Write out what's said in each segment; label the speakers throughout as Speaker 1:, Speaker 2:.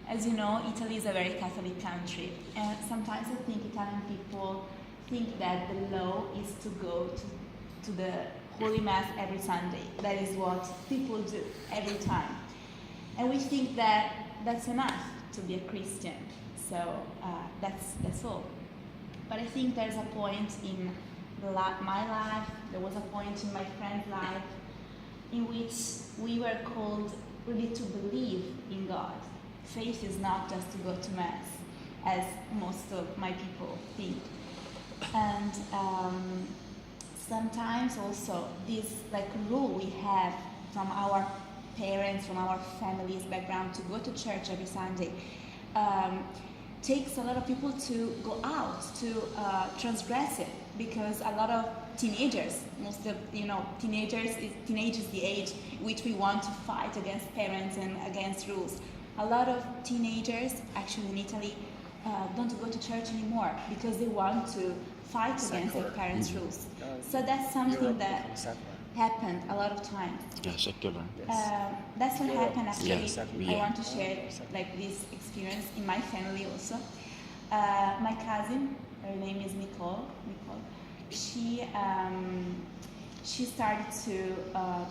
Speaker 1: As you know, Italy is a very Catholic country, and sometimes I think Italian people think that the law is to go to the Holy Mass every Sunday. That is what people do every time. And we think that that's enough to be a Christian. So that's all. But I think there's a point in my life, there was a point in my friend's life, in which we were called really to believe in God. Faith is not just to go to Mass, as most of my people think. And sometimes also this rule we have from our parents, from our family's background to go to church every Sunday takes a lot of people to go out, to transgress it, because a lot of teenagers, most of teenage is the age which we want to fight against parents and against rules. A lot of teenagers actually in Italy don't go to church anymore because they want to fight against their parents' rules. So that's something that happened a lot of times.
Speaker 2: Yeah, secular.
Speaker 1: That's what happened actually.
Speaker 2: Yeah, exactly.
Speaker 1: I want to share this experience in my family also. My cousin, her name is Nicole. She started to.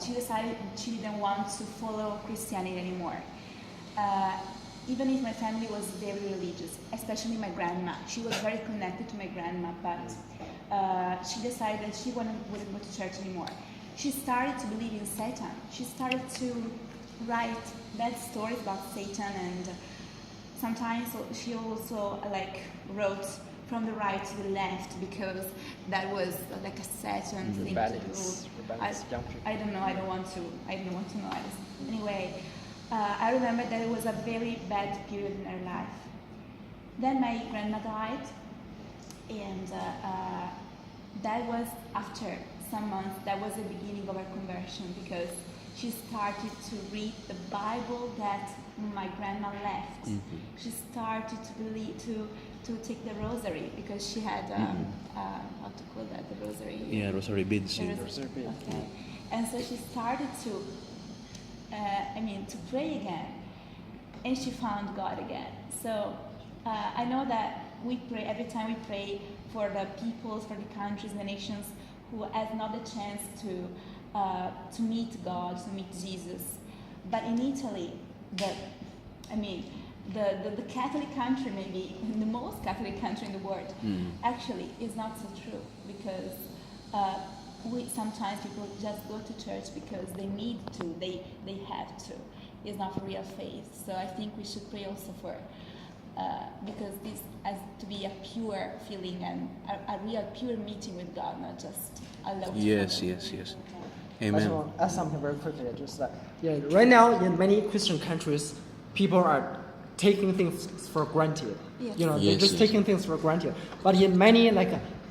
Speaker 1: She decided she didn't want to follow Christianity anymore. Even if my family was very religious, especially my grandma. She was very connected to my grandma, but she decided that she wouldn't go to church anymore. She started to believe in Satan. She started to write bad stories about Satan, and sometimes she also wrote from the right to the left, because that was like a Satan thing to do. I don't know. I didn't want to know. Anyway. I remember that it was a very bad period in her life. Then my grandma died, and that was after some months. That was the beginning of her conversion, because she started to read the Bible that my grandma left. Mm-hmm. She started to believe to take the rosary, because she had how to call that, the rosary?
Speaker 2: Yeah, rosary beads.
Speaker 1: Rosary beads. Okay, and so she started to pray again, and she found God again. So I know that we pray, every time we pray for the peoples, for the countries, the nations who have not the chance to meet God, to meet Jesus. But in Italy, the Catholic country, maybe the most Catholic country in the world, actually is not so true, because sometimes people just go to church because they need to, they have to. It's not for real faith. So I think we should pray also for, because this has to be a pure feeling and a real pure meeting with God, not just a love.
Speaker 2: Yes. Amen.
Speaker 3: I want to add something very quickly. Just right now in many Christian countries, people are taking things for granted.
Speaker 1: Yes.
Speaker 3: They're just taking things for granted. But in many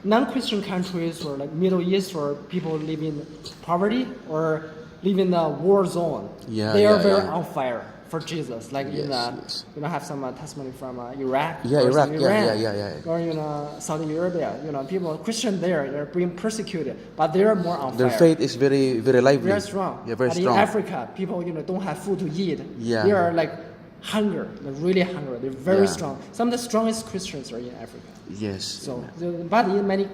Speaker 3: non-Christian countries, or Middle East, or people live in poverty or live in a war zone, they are very on fire for Jesus. Have some testimony from Iraq,
Speaker 2: Iraq,
Speaker 3: Iran, or Saudi Arabia. People Christian there, they're being persecuted, but they are more on
Speaker 2: Their
Speaker 3: fire.
Speaker 2: faith is very, very lively.
Speaker 3: Very strong.
Speaker 2: Yeah, very
Speaker 3: but
Speaker 2: strong.
Speaker 3: in Africa, people don't have food to eat.
Speaker 2: Yeah.
Speaker 3: They are hunger. They're really hungry. They're very strong. Some of the strongest Christians are in Africa.
Speaker 2: Yes.
Speaker 3: So, but in many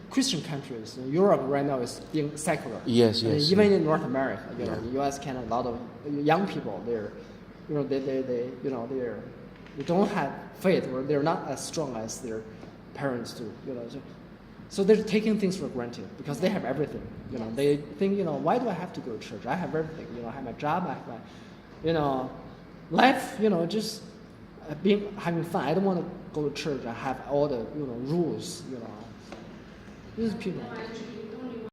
Speaker 3: Christian countries, Europe right now is being secular.
Speaker 2: Yes.
Speaker 3: Even in North America, the U.S., Canada, a lot of young people, they don't have faith, or they're not as strong as their parents do. So they're taking things for granted because they have everything. They think, why do I have to go to church? I have everything. I have my job. I have my, life. Just having fun. I don't want to go to church. I have all the rules. These people.